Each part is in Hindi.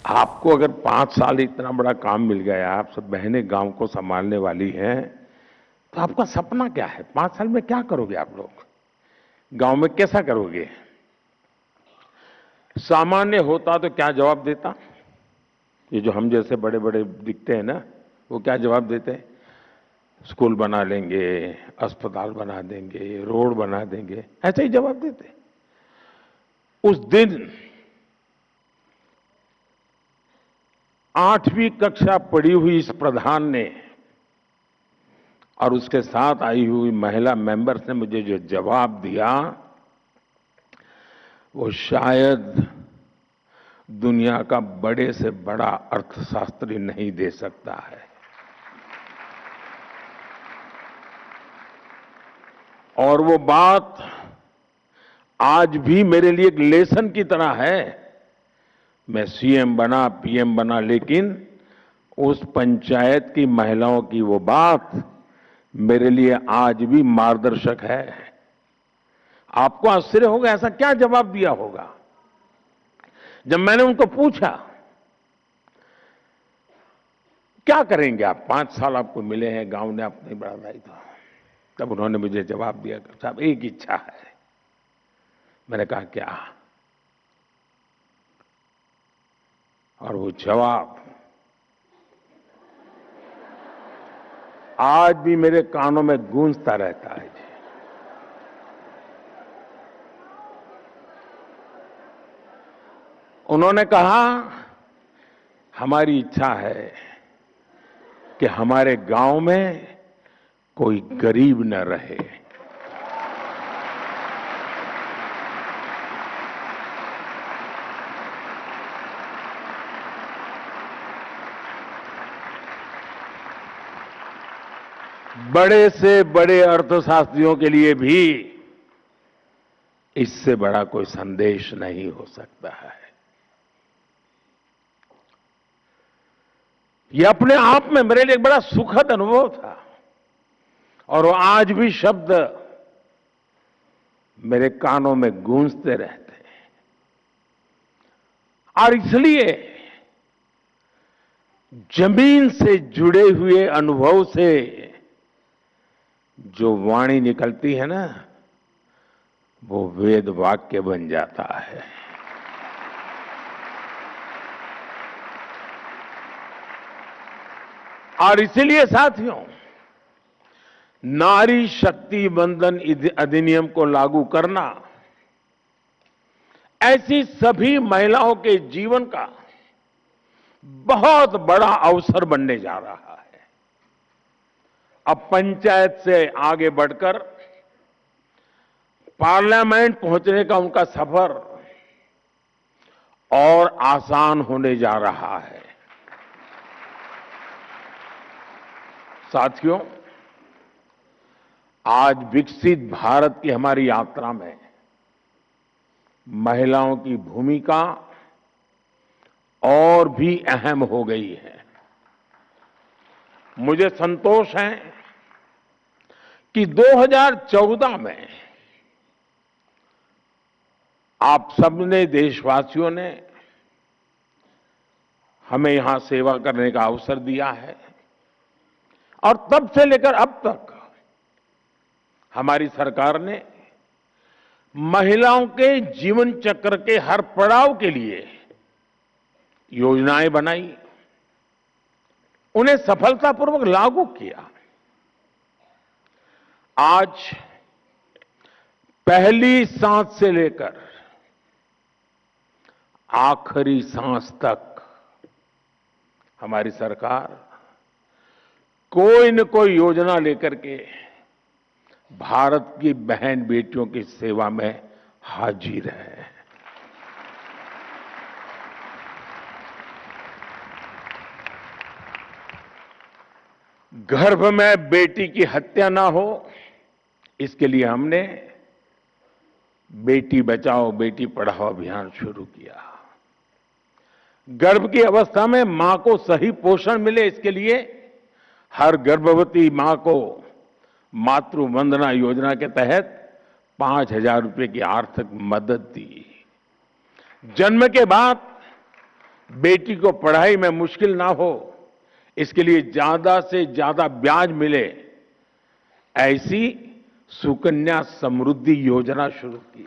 आपको अगर 5 साल इतना बड़ा काम मिल गया, आप सब बहनें गांव को संभालने वाली हैं, तो आपका सपना क्या है? 5 साल में क्या करोगे आप लोग? गांव में कैसा करोगे? सामान्य होता तो क्या जवाब देता? ये जो हम जैसे बड़े बड़े दिखते हैं ना, वो क्या जवाब देते हैं? स्कूल बना लेंगे, अस्पताल बना देंगे, रोड बना देंगे, ऐसे ही जवाब देते। उस दिन 8वीं कक्षा पढ़ी हुई इस प्रधान ने और उसके साथ आई हुई महिला मेंबर्स ने मुझे जो जवाब दिया, वो शायद दुनिया का बड़े से बड़ा अर्थशास्त्री नहीं दे सकता है। और वो बात आज भी मेरे लिए एक लेसन की तरह है। मैं सीएम बना, पीएम बना, लेकिन उस पंचायत की महिलाओं की वो बात मेरे लिए आज भी मार्गदर्शक है। आपको आश्चर्य होगा, ऐसा क्या जवाब दिया होगा? जब मैंने उनको पूछा क्या करेंगे आप, 5 साल आपको मिले हैं, गांव ने आपको नहीं बढ़ाया था, तब उन्होंने मुझे जवाब दिया, साहब एक इच्छा है। मैंने कहा क्या? और वो जवाब आज भी मेरे कानों में गूंजता रहता है। उन्होंने कहा, हमारी इच्छा है कि हमारे गांव में कोई गरीब न रहे। बड़े से बड़े अर्थशास्त्रियों के लिए भी इससे बड़ा कोई संदेश नहीं हो सकता है। यह अपने आप में मेरे लिए एक बड़ा सुखद अनुभव था और वो आज भी शब्द मेरे कानों में गूंजते रहते हैं। और इसलिए जमीन से जुड़े हुए अनुभव से जो वाणी निकलती है ना, वो वेद वाक्य बन जाता है। और इसलिए साथियों, नारी शक्ति बंधन अधिनियम को लागू करना ऐसी सभी महिलाओं के जीवन का बहुत बड़ा अवसर बनने जा रहा है। अब पंचायत से आगे बढ़कर पार्लियामेंट पहुंचने का उनका सफर और आसान होने जा रहा है। साथियों, आज विकसित भारत की हमारी यात्रा में महिलाओं की भूमिका और भी अहम हो गई है। मुझे संतोष है कि 2014 में आप सबने, देशवासियों ने हमें यहां सेवा करने का अवसर दिया है और तब से लेकर अब तक हमारी सरकार ने महिलाओं के जीवन चक्र के हर पड़ाव के लिए योजनाएं बनाई, उन्हें सफलतापूर्वक लागू किया। आज पहली सांस से लेकर आखिरी सांस तक हमारी सरकार कोई न कोई योजना लेकर के भारत की बहन बेटियों की सेवा में हाजिर है। गर्भ में बेटी की हत्या ना हो, इसके लिए हमने बेटी बचाओ बेटी पढ़ाओ अभियान शुरू किया। गर्भ की अवस्था में मां को सही पोषण मिले, इसके लिए हर गर्भवती मां को मातृ वंदना योजना के तहत 5,000 रुपए की आर्थिक मदद दी। जन्म के बाद बेटी को पढ़ाई में मुश्किल ना हो, इसके लिए ज्यादा से ज्यादा ब्याज मिले, ऐसी सुकन्या समृद्धि योजना शुरू की।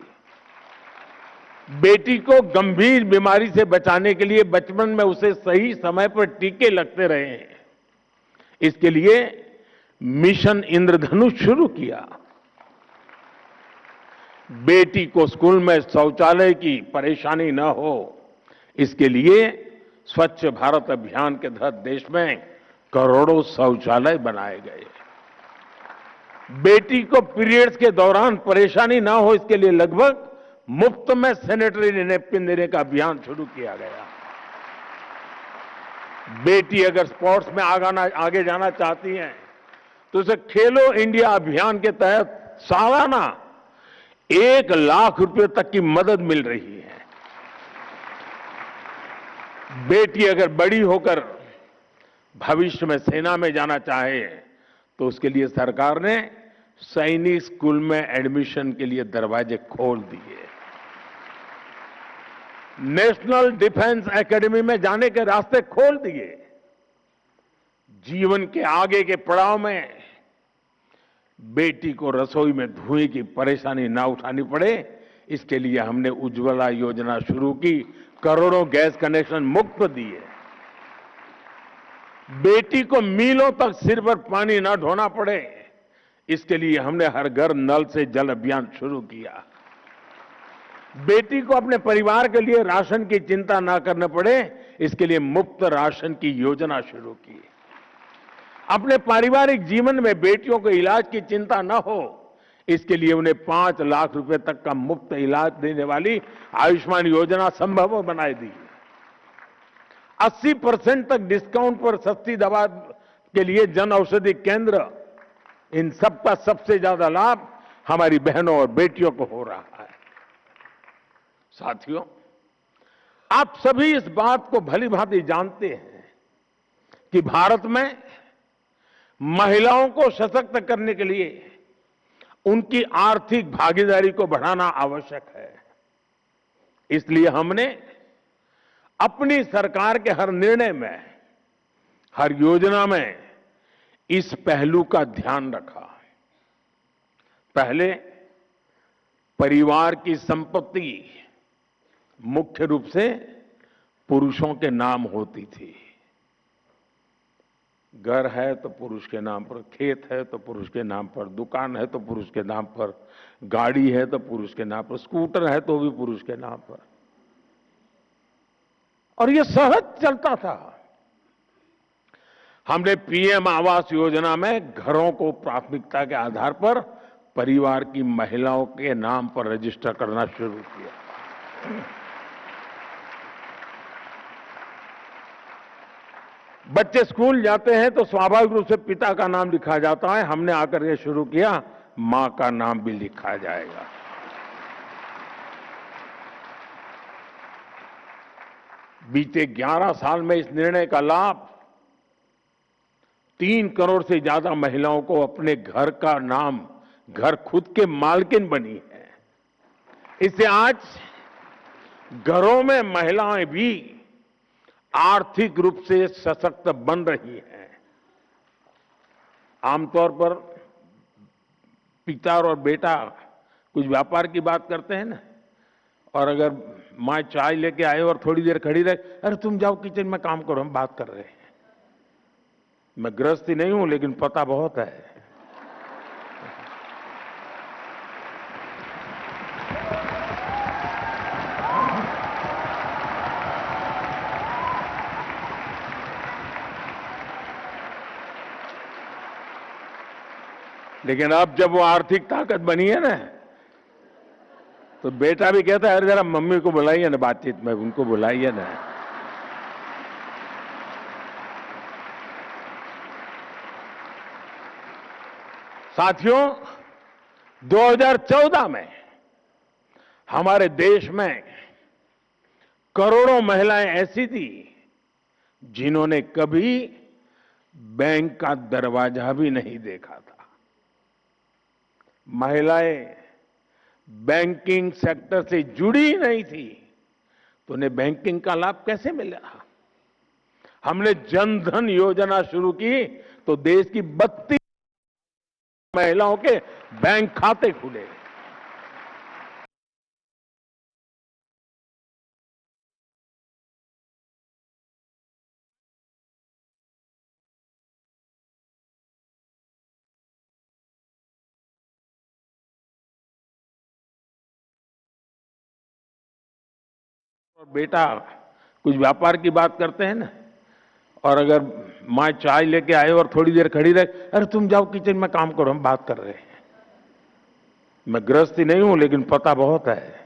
बेटी को गंभीर बीमारी से बचाने के लिए बचपन में उसे सही समय पर टीके लगते रहे हैं, इसके लिए मिशन इंद्रधनुष शुरू किया। बेटी को स्कूल में शौचालय की परेशानी न हो, इसके लिए स्वच्छ भारत अभियान के तहत देश में करोड़ों शौचालय बनाए गए। बेटी को पीरियड्स के दौरान परेशानी न हो, इसके लिए लगभग मुफ्त में सैनिटरी नैपकिन देने का अभियान शुरू किया गया। बेटी अगर स्पोर्ट्स में आगे जाना चाहती हैं, तो उसे खेलो इंडिया अभियान के तहत सालाना 1 लाख रुपए तक की मदद मिल रही है। बेटी अगर बड़ी होकर भविष्य में सेना में जाना चाहे, तो उसके लिए सरकार ने सैनिक स्कूल में एडमिशन के लिए दरवाजे खोल दिए। नेशनल डिफेंस एकेडमी में जाने के रास्ते खोल दिए। जीवन के आगे के पड़ाव में बेटी को रसोई में धुएं की परेशानी ना उठानी पड़े, इसके लिए हमने उज्ज्वला योजना शुरू की, करोड़ों गैस कनेक्शन मुफ्त दिए। बेटी को मीलों तक सिर पर पानी ना ढोना पड़े, इसके लिए हमने हर घर नल से जल अभियान शुरू किया। बेटी को अपने परिवार के लिए राशन की चिंता ना करना पड़े, इसके लिए मुफ्त राशन की योजना शुरू की। अपने पारिवारिक जीवन में बेटियों को इलाज की चिंता न हो, इसके लिए उन्हें 5 लाख रुपए तक का मुफ्त इलाज देने वाली आयुष्मान योजना संभव बनाई दी। 80% तक डिस्काउंट पर सस्ती दवा के लिए जन औषधि केंद्र, इन सब का सबसे ज्यादा लाभ हमारी बहनों और बेटियों को हो रहा है। साथियों, आप सभी इस बात को भली भांति जानते हैं कि भारत में महिलाओं को सशक्त करने के लिए उनकी आर्थिक भागीदारी को बढ़ाना आवश्यक है। इसलिए हमने अपनी सरकार के हर निर्णय में, हर योजना में इस पहलू का ध्यान रखा। पहले परिवार की संपत्ति मुख्य रूप से पुरुषों के नाम होती थी। घर है तो पुरुष के नाम पर, खेत है तो पुरुष के नाम पर, दुकान है तो पुरुष के नाम पर, गाड़ी है तो पुरुष के नाम पर, स्कूटर है तो भी पुरुष के नाम पर, और यह सहज चलता था। हमने पीएम आवास योजना में घरों को प्राथमिकता के आधार पर परिवार की महिलाओं के नाम पर रजिस्टर करना शुरू किया। बच्चे स्कूल जाते हैं तो स्वाभाविक रूप से पिता का नाम लिखा जाता है। हमने आकर यह शुरू किया, मां का नाम भी लिखा जाएगा। बीते 11 साल में इस निर्णय का लाभ 3 करोड़ से ज्यादा महिलाओं को अपने घर का नाम, घर खुद के मालकिन बनी है। इससे आज घरों में महिलाएं भी आर्थिक रूप से सशक्त बन रही हैं। आमतौर पर पिता और बेटा कुछ व्यापार की बात करते हैं ना, और अगर माँ चाय लेके आए और थोड़ी देर खड़ी रहे, अरे तुम जाओ किचन में काम करो, हम बात कर रहे हैं। मैं गृहस्थी नहीं हूं, लेकिन पता बहुत है। लेकिन अब जब वो आर्थिक ताकत बनी है ना, तो बेटा भी कहता है, अरे जरा मम्मी को बुलाइए ना बातचीत में, उनको बुलाइए ना। साथियों, 2014 में हमारे देश में करोड़ों महिलाएं ऐसी थी जिन्होंने कभी बैंक का दरवाजा भी नहीं देखा था। महिलाएं बैंकिंग सेक्टर से जुड़ी ही नहीं थी, तो उन्हें बैंकिंग का लाभ कैसे मिला? हमने जन धन योजना शुरू की तो देश की 32 महिलाओं के बैंक खाते खुले। और बेटा कुछ व्यापार की बात करते हैं ना, और अगर माँ चाय लेके आए और थोड़ी देर खड़ी रहे, अरे तुम जाओ किचन में काम करो, हम बात कर रहे हैं। मैं गृहस्थी नहीं हूं लेकिन पता बहुत है।